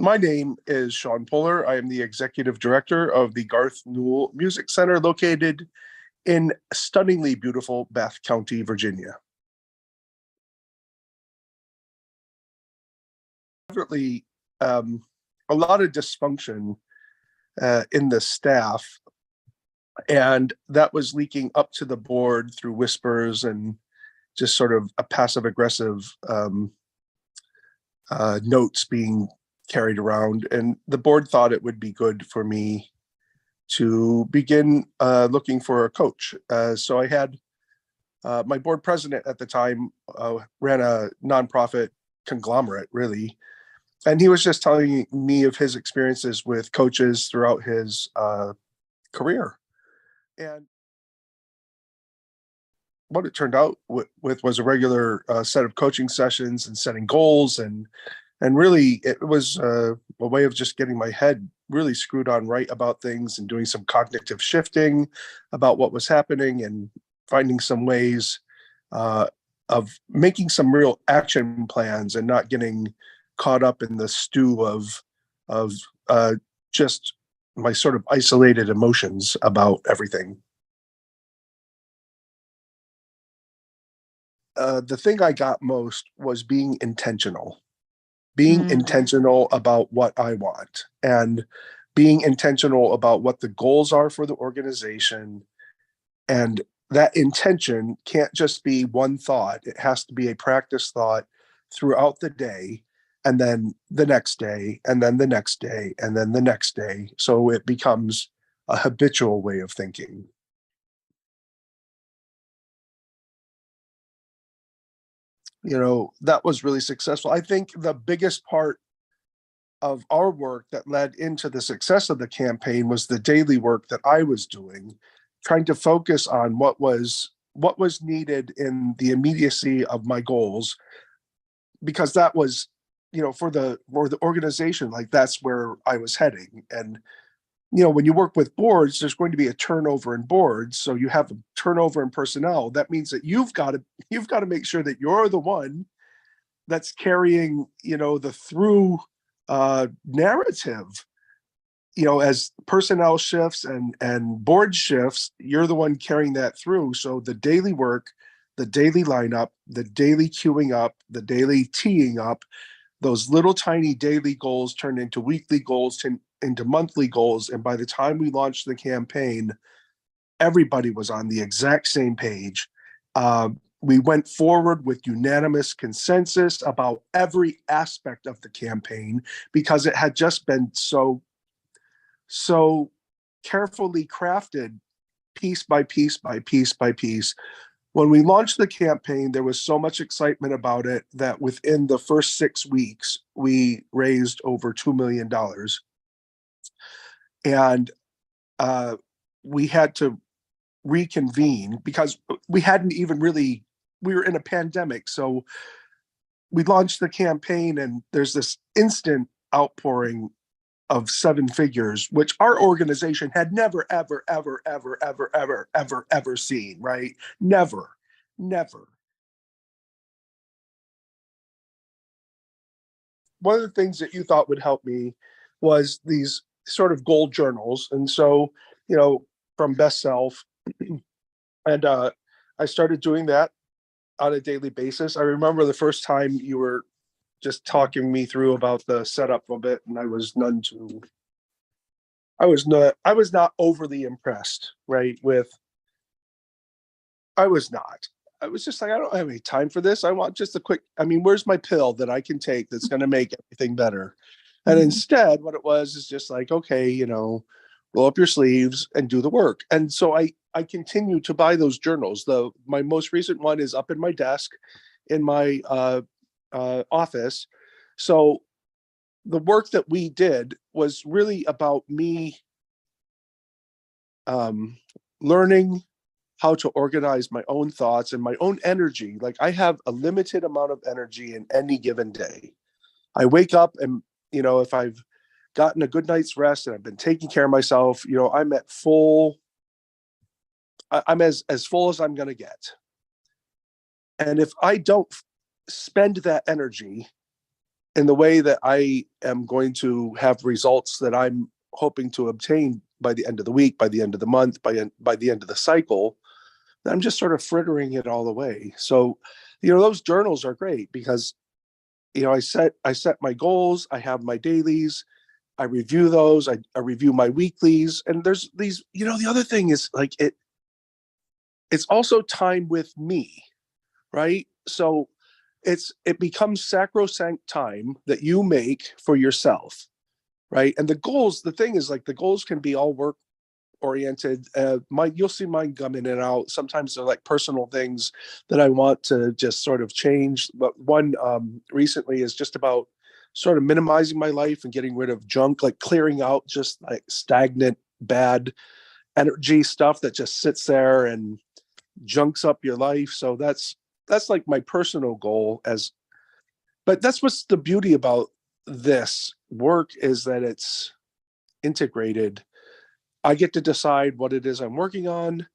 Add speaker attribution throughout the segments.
Speaker 1: My name is Shawn Puller. I am the executive director of the Garth Newell Music Center located in stunningly beautiful Bath County, Virginia. Definitely a lot of dysfunction in the staff, and that was leaking up to the board through whispers and just sort of a passive aggressive notes being carried around. And the board thought it would be good for me to begin looking for a coach. So I had my board president at the time ran a nonprofit conglomerate, really. And he was just telling me of his experiences with coaches throughout his career. And what it turned out with was a regular set of coaching sessions and setting goals. And really, it was a way of just getting my head really screwed on right about things and doing some cognitive shifting about what was happening and finding some ways of making some real action plans and not getting caught up in the stew of just my sort of isolated emotions about everything. The thing I got most was being
Speaker 2: Mm,
Speaker 1: intentional about what I want and being intentional about what the goals are for the organization. And that intention can't just be one thought, it has to be a practice thought throughout the day, and then the next day, and then the next day, and then the next day. So it becomes a habitual way of thinking. That was really successful. I think the biggest part of our work that led into the success of the campaign was the daily work that I was doing, trying to focus on what was needed in the immediacy of my goals, because that was, for the organization, like that's where I was heading. And when you work with boards, there's going to be a turnover in boards. So you have a turnover in personnel. That means that you've got to make sure that you're the one that's carrying, the through narrative. As personnel shifts and board shifts, you're the one carrying that through. So the daily work, the daily lineup, the daily queuing up, the daily teeing up, those little tiny daily goals turned into weekly goals, into monthly goals. And by the time we launched the campaign, everybody was on the exact same page. We went forward with unanimous consensus about every aspect of the campaign because it had just been so carefully crafted, piece by piece by piece by piece. When we launched the campaign, there was so much excitement about it that within the first 6 weeks, we raised over $2 million. And we had to reconvene because we hadn't even really, we were in a pandemic. So we launched the campaign and there's this instant outpouring of seven figures, which our organization had never, ever, ever, ever, ever, ever, ever, ever seen, right? Never, never. One of the things that you thought would help me was these sort of goal journals. And so, from Best Self, and I started doing that on a daily basis. I remember the first time you were just talking me through about the setup of it, and I was not overly impressed, right? I was not. I was just like, I don't have any time for this. I want just a quick, where's my pill that I can take that's going to make everything better? And instead, what it was is just like, okay, roll up your sleeves and do the work. And so I continue to buy those journals. My most recent one is up in my desk in my office. So the work that we did was really about me learning how to organize my own thoughts and my own energy. Like I have a limited amount of energy in any given day. I wake up and, if I've gotten a good night's rest and I've been taking care of myself, I'm at full, I'm as full as I'm going to get. And if I don't spend that energy in the way that I am going to have results that I'm hoping to obtain by the end of the week, by the end of the month, by the end of the cycle, I'm just sort of frittering it all away. So, those journals are great because, I set my goals, I have my dailies, I review those, I review my weeklies, and there's these, the other thing is like it's also time with me, right? So it becomes sacrosanct time that you make for yourself, right? And the thing is, like, the goals can be all work oriented. You'll see mine come in and out. Sometimes they're like personal things that I want to just sort of change. But one recently is just about sort of minimizing my life and getting rid of junk, like clearing out just like stagnant, bad energy stuff that just sits there and junks up your life. So that's like my personal goal. But that's what's the beauty about this work, is that it's integrated. I get to decide what it is I'm working on.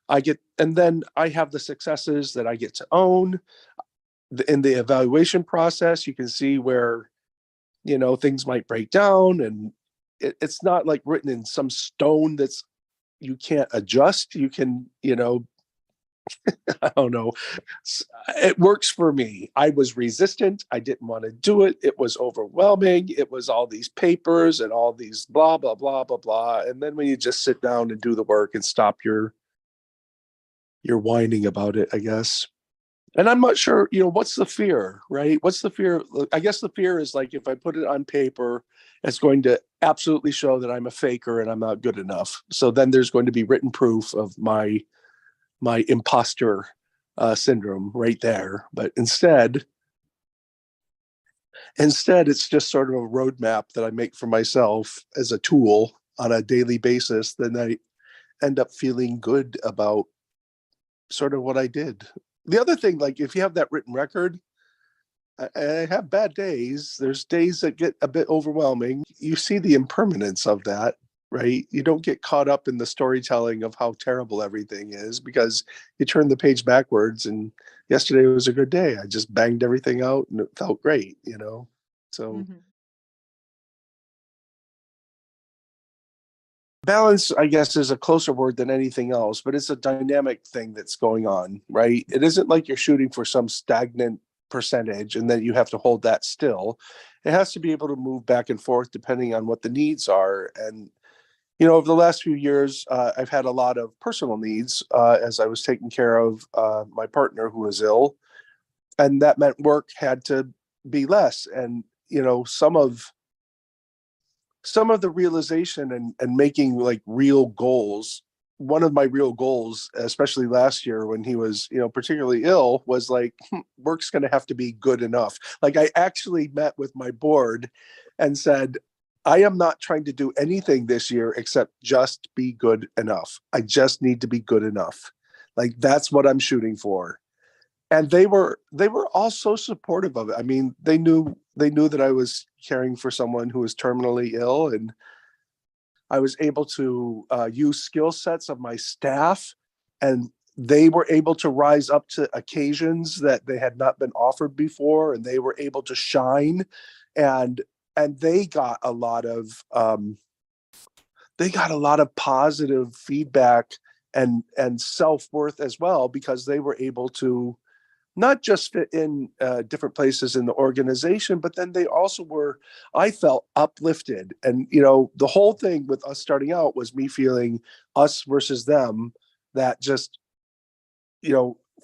Speaker 1: And then I have the successes that I get to own. In the evaluation process, you can see where, things might break down, and it's not like written in some stone that's you can't adjust. You can, I don't know. It works for me. I was resistant. I didn't want to do it. It was overwhelming. It was all these papers and all these blah, blah, blah, blah, blah. And then when you just sit down and do the work and stop your whining about it, I guess. And I'm not sure, what's the fear, right? What's the fear? I guess the fear is like, if I put it on paper, it's going to absolutely show that I'm a faker and I'm not good enough. So then there's going to be written proof of my imposter syndrome right there. But instead, it's just sort of a roadmap that I make for myself as a tool on a daily basis. Then I end up feeling good about sort of what I did. The other thing, like, if you have that written record, I have bad days. There's days that get a bit overwhelming. You see the impermanence of that, right? You don't get caught up in the storytelling of how terrible everything is, because you turn the page backwards and yesterday was a good day. I just banged everything out and it felt great. So
Speaker 2: Mhm.
Speaker 1: balance, I guess, is a closer word than anything else, but it's a dynamic thing that's going on, right? It isn't like you're shooting for some stagnant percentage and then you have to hold that still. It has to be able to move back and forth depending on what the needs are. And, over the last few years, I've had a lot of personal needs as I was taking care of my partner who was ill. And that meant work had to be less. And, some of the realization and making like real goals. One of my real goals, especially last year when he was, particularly ill, was like, work's going to have to be good enough. Like, I actually met with my board and said, I am not trying to do anything this year except just be good enough. I just need to be good enough. Like, that's what I'm shooting for. And they were all so supportive of it. I mean, they knew that I was caring for someone who was terminally ill, and I was able to use skill sets of my staff, and they were able to rise up to occasions that they had not been offered before, and they were able to shine, and and they got a lot of positive feedback and self-worth as well, because they were able to not just fit in different places in the organization, but then they also were, I felt, uplifted. And, the whole thing with us starting out was me feeling us versus them, that just,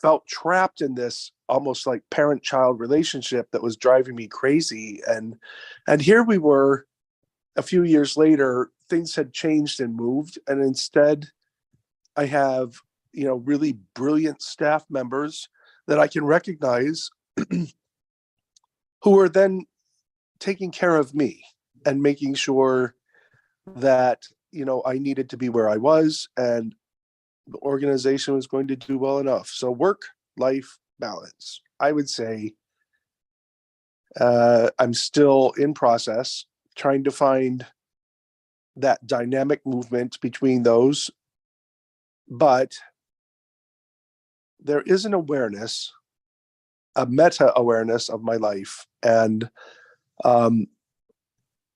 Speaker 1: felt trapped in this almost like parent-child relationship that was driving me crazy. And here we were a few years later, things had changed and moved. And instead, I have, really brilliant staff members that I can recognize who are then taking care of me and making sure that, I needed to be where I was and the organization was going to do well enough. So work life balance, I would say, I'm still in process trying to find that dynamic movement between those, but there is an awareness, a meta awareness of my life. And Um,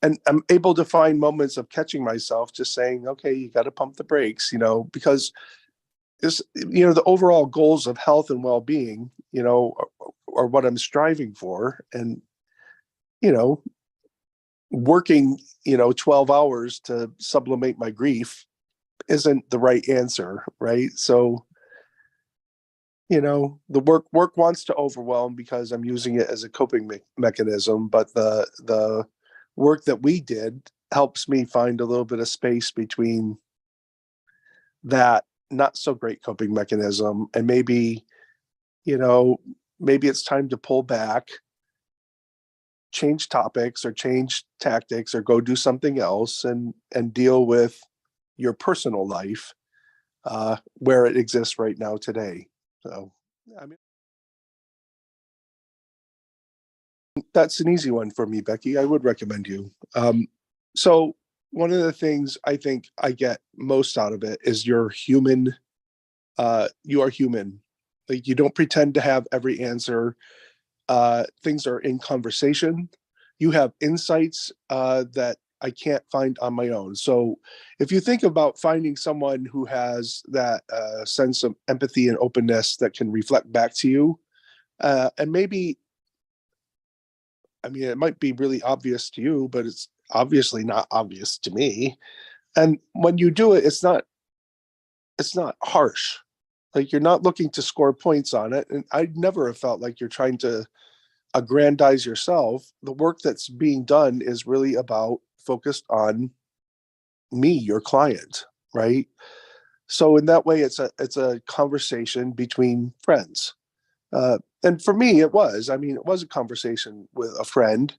Speaker 1: and I'm able to find moments of catching myself just saying, okay, you got to pump the brakes, because this, the overall goals of health and well-being, are what I'm striving for. And, you know, working, 12 hours to sublimate my grief isn't the right answer, right? So, the work wants to overwhelm because I'm using it as a coping mechanism, but the work that we did helps me find a little bit of space between that not so great coping mechanism and you know maybe it's time to pull back, change topics or change tactics or go do something else and deal with your personal life where it exists right now today. So, I mean, that's an easy one for me, Becky. I would recommend you. So one of the things I think I get most out of it is you're human. You are human. Like, you don't pretend to have every answer. Things are in conversation. You have insights that I can't find on my own. So if you think about finding someone who has that sense of empathy and openness that can reflect back to you, and maybe, I mean, it might be really obvious to you, but it's obviously not obvious to me. And when you do it, it's not harsh. Like, you're not looking to score points on it. And I'd never have felt like you're trying to aggrandize yourself. The work that's being done is really about focused on me, your client, right? So in that way, it's a conversation between friends. And for me, it was. I mean, it was a conversation with a friend,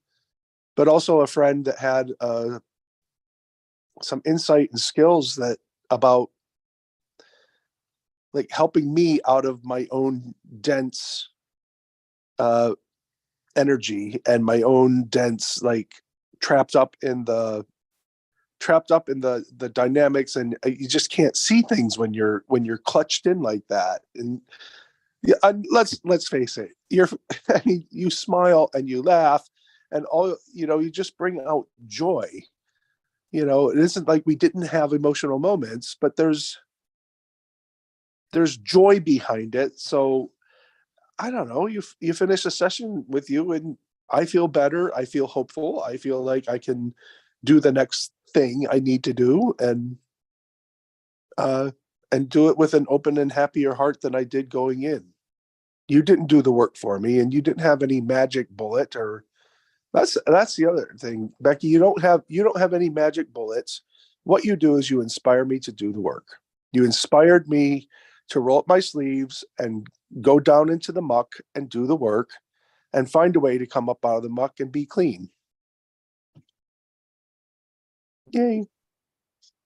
Speaker 1: but also a friend that had some insight and skills that about like helping me out of my own dense uh, energy and my own dense, like, trapped up in the the dynamics, and you just can't see things when you're clutched in like that. And yeah, let's face it, I mean, you smile and you laugh and all, you just bring out joy. It isn't like we didn't have emotional moments, but there's joy behind it. So I don't know, you finish a session with you and I feel better, I feel hopeful, I feel like I can do the next thing I need to do, uh and do it with an open and happier heart than I did going in. You didn't do the work for me, and you didn't have any magic bullet. Or that's the other thing, Becky. You don't have any magic bullets. What you do is you inspire me to do the work. You inspired me to roll up my sleeves and go down into the muck and do the work and find a way to come up out of the muck and be clean. Yay.